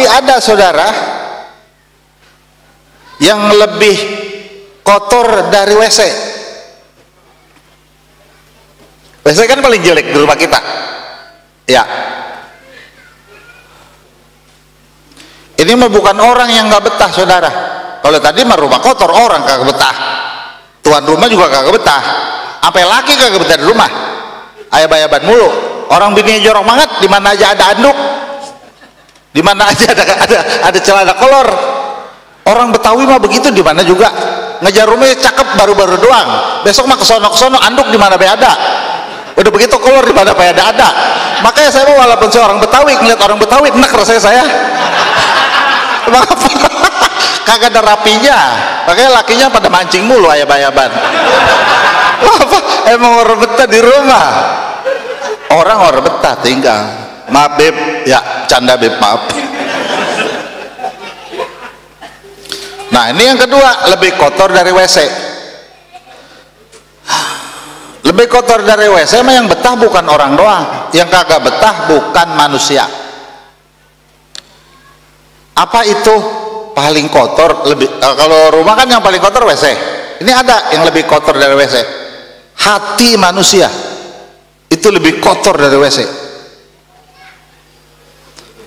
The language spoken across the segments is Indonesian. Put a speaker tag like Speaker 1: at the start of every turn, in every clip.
Speaker 1: Tapi ada saudara yang lebih kotor dari WC. WC kan paling jelek di rumah kita, ya. Ini mah bukan orang yang nggak betah saudara. Kalau tadi mah rumah kotor, orang kagak betah, tuan rumah juga kagak betah, sampai laki kagak betah di rumah, ayab-ayaban mulu. Orang bininya jorok banget, di mana aja ada anduk, di mana aja ada celana kolor. Orang Betawi mah begitu, di mana juga ngejar rumahnya cakep baru-baru doang, besok mah kesono anduk di mana be ada, udah begitu kolor di mana be ada. Makanya saya mau, walaupun saya orang Betawi, ngeliat orang Betawi enak rasanya saya. Kagak ada rapinya, makanya lakinya pada mancing mulu ayab-ayaban. Emang orang betah di rumah, orang betah tinggal. Maaf beb, ya canda beb, maaf. Nah ini yang kedua, lebih kotor dari WC. Lebih kotor dari WC mah yang betah bukan orang doang, yang kagak betah bukan manusia. Apa itu paling kotor? Kalau rumah kan yang paling kotor WC. Ini ada yang lebih kotor dari WC. Hati manusia itu lebih kotor dari WC.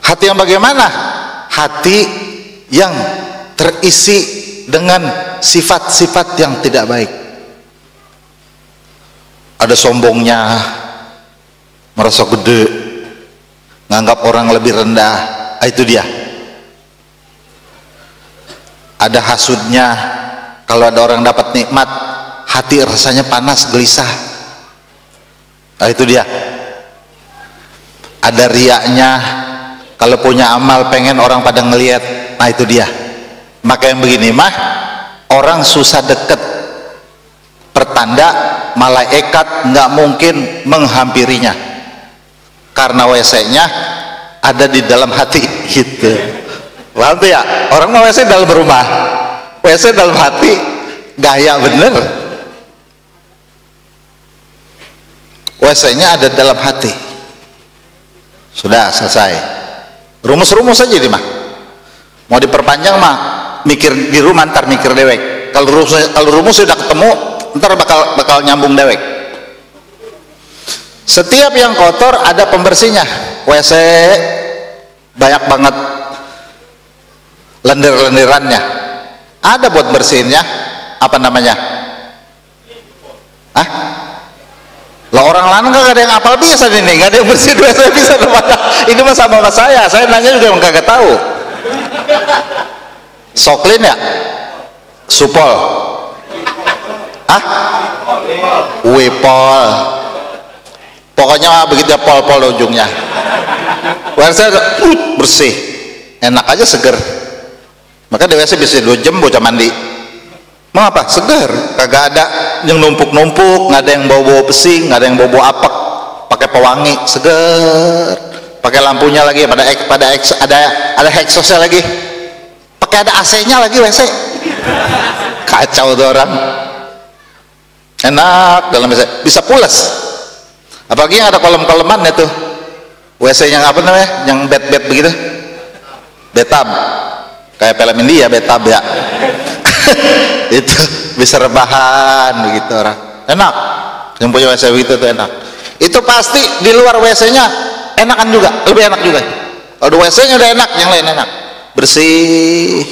Speaker 1: Hati yang bagaimana? Hati yang terisi dengan sifat-sifat yang tidak baik. Ada sombongnya, merasa gede, nganggap orang lebih rendah. Itu dia. Ada hasudnya, kalau ada orang dapat nikmat, hati rasanya panas, gelisah. Itu dia. Ada riaknya, kalau punya amal pengen orang pada ngelihat. Itu dia. Maka yang begini mah orang susah deket, pertanda malaikat nggak mungkin menghampirinya karena WC-nya ada di dalam hati gitu. Paham tuh ya? Orang mau WC dalam rumah, WC dalam hati, gaya bener. WC-nya ada dalam hati. Sudah selesai. Rumus-rumus aja nih mah. Mau diperpanjang mah mikir di rumah, ntar mikir dewek. Kalau rumus sudah ketemu, ntar bakal nyambung dewek. Setiap yang kotor ada pembersihnya. WC banyak banget lendir-lendirannya, ada buat bersihinnya. Apa namanya? Lah orang lanang kagak ada yang apal bisa nih, nggak ada yang bersihin WC bisa. Ini mah sama saya nanya juga emang kagak tahu. Soklin ya? Supol? Wipol. Pokoknya begitu pol-pol ujungnya. WC bersih, enak aja, seger. Maka di WC bisa 2 jam bocah mandi. Mau apa? Seger, kagak ada yang numpuk-numpuk, nggak ada yang bau-bau pesing, nggak ada yang bau-bau apek, pakai pewangi, seger. Pakai lampunya lagi, ada exhaustnya lagi, pakai ada AC-nya lagi WC. Kacau tuh orang. Enak dalam WC, bisa pulas. Apalagi yang ada kolam-koleman itu, WC-nya apa namanya, yang bed begitu, bathtub, kayak film India bathtub ya. Itu bisa rebahan begitu orang, enak. Yang punya WC begitu tuh enak. Itu pasti di luar WC-nya enakan juga, lebih enak juga. Kalau WC-nya udah enak, yang lain enak, bersih.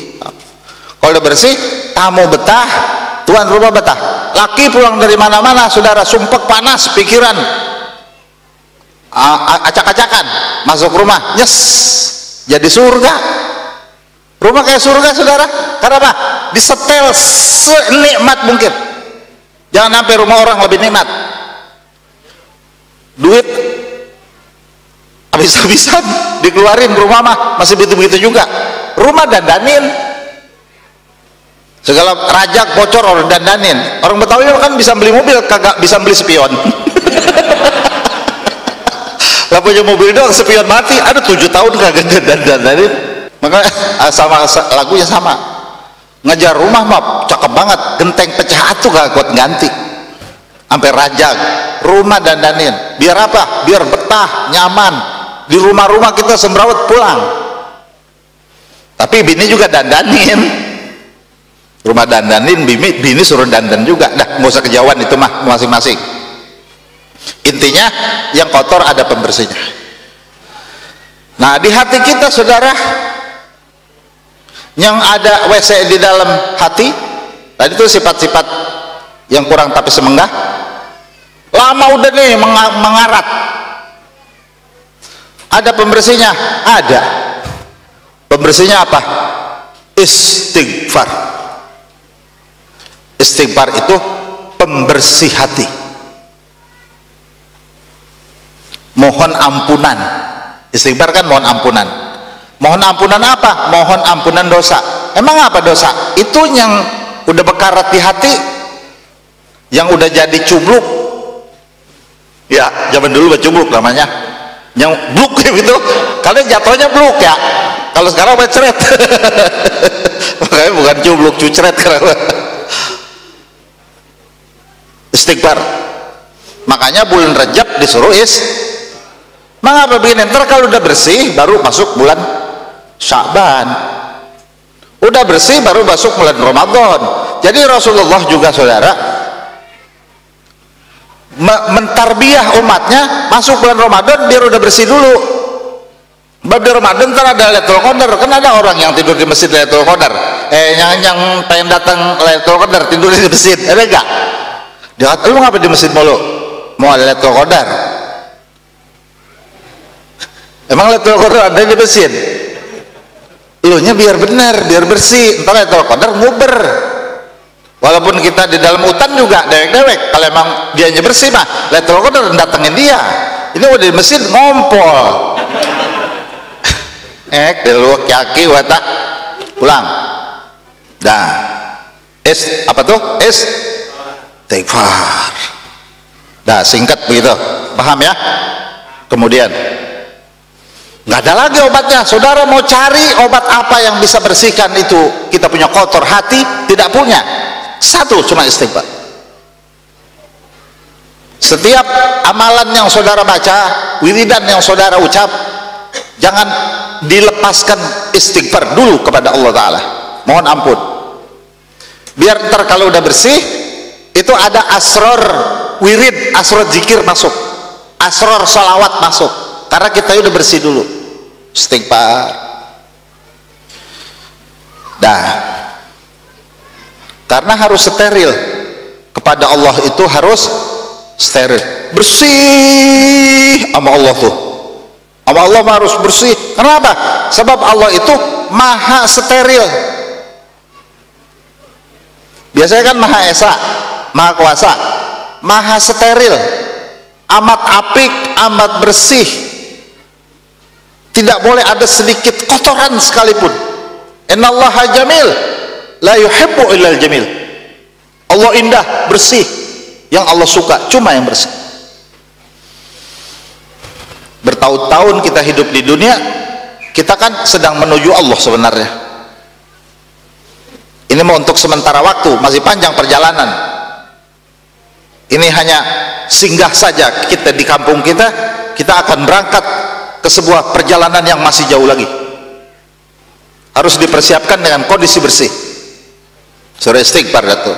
Speaker 1: Kalau udah bersih, tamu betah, tuan rumah betah. Laki pulang dari mana-mana, saudara, sumpek panas pikiran, acak-acakan, masuk rumah, yes, jadi surga. Rumah kayak surga saudara, karena apa? Disetel senikmat mungkin. Jangan sampai rumah orang lebih nikmat. Duit habis-habisan dikeluarin, rumah mah masih begitu-begitu juga. Rumah dandanin, segala rajak bocor orang dandanin. Orang Betawi kan bisa beli mobil, kagak bisa beli spion. Lah punya mobil doang, spion mati, ada 7 tahun kagak dandanin. Maka sama lagunya sama. Ngejar rumah mah cakep banget, genteng pecah atuh gak kuat ganti, sampai rajak. Rumah dandanin, biar apa? Biar betah, nyaman. Di rumah-rumah kita semrawut pulang. Tapi bini juga dandanin, rumah dandanin, bini suruh dandan juga. Dah, nggak usah kejauhan, itu mah masing-masing. Intinya yang kotor ada pembersihnya. Nah, di hati kita saudara, yang ada WC di dalam hati tadi itu sifat-sifat yang kurang tapi semenggah, lama udah nih mengarat. Ada pembersihnya? Ada. Pembersihnya apa? Istighfar. Istighfar itu pembersih hati, mohon ampunan. Istighfar kan mohon ampunan. Mohon ampunan apa? Mohon ampunan dosa. Emang apa dosa? Itu yang udah bekarat di hati, yang udah jadi cubluk. Ya, zaman dulu cubluk namanya, yang bluk gitu. Kalian jatuhnya bluk ya. Kalau sekarang becret. Makanya bukan cubluk, cucret. Istighfar. Makanya bulan Rajab disuruh mengapa begini? Ntar kalau udah bersih baru masuk bulan Sya'ban, udah bersih baru masuk bulan Ramadan. Jadi Rasulullah juga saudara mentarbiah umatnya masuk bulan Ramadan biar udah bersih dulu. Bab di Ramadan ntar ada Lailatul Qadar, kan ada orang yang tidur di masjid Lailatul Qadar, yang pengen datang Lailatul Qadar tidur di masjid, ada enggak? Dia kata, lu ngapa di masjid mulu? Mau ada Lailatul Qadar? Emang Lailatul Qadar ada di masjid? Lu nya biar benar, biar bersih. Entar Lailatul Qadar nguber. Walaupun kita di dalam hutan juga dewek-dewek, kalau emang dianya bersih mah Lailatul Qadar datengin dia. Ini udah di masjid ngompol. Dulu kaki watak pulang. Dah. Apa tuh? Istighfar. Dah, singkat begitu. Paham ya? Kemudian nggak ada lagi obatnya. Saudara mau cari obat apa yang bisa bersihkan itu kita punya kotor hati? Tidak punya. Satu, cuma istighfar. Setiap amalan yang saudara baca, wiridan yang saudara ucap, jangan dilepaskan istighfar dulu kepada Allah Ta'ala, mohon ampun. Biar ntar kalau udah bersih itu ada asror wirid, asror zikir masuk, asror salawat masuk, karena kita udah bersih dulu. Istighfar. Dah, karena harus steril kepada Allah, itu harus steril, bersih sama Allah tuh. Sama Allah harus bersih. Kenapa? Sebab Allah itu maha steril. Biasanya kan maha esa, maha kuasa, maha steril, amat apik, amat bersih. Tidak boleh ada sedikit kotoran sekalipun. Innallaha jamil, la yuhibbu illal jamil. Allah indah, bersih. Yang Allah suka cuma yang bersih. Bertahun-tahun kita hidup di dunia, kita kan sedang menuju Allah sebenarnya. Ini mau untuk sementara waktu, masih panjang perjalanan. Ini hanya singgah saja kita di kampung kita. Kita akan berangkat ke sebuah perjalanan yang masih jauh lagi. Harus dipersiapkan dengan kondisi bersih. Surah istighfar itu.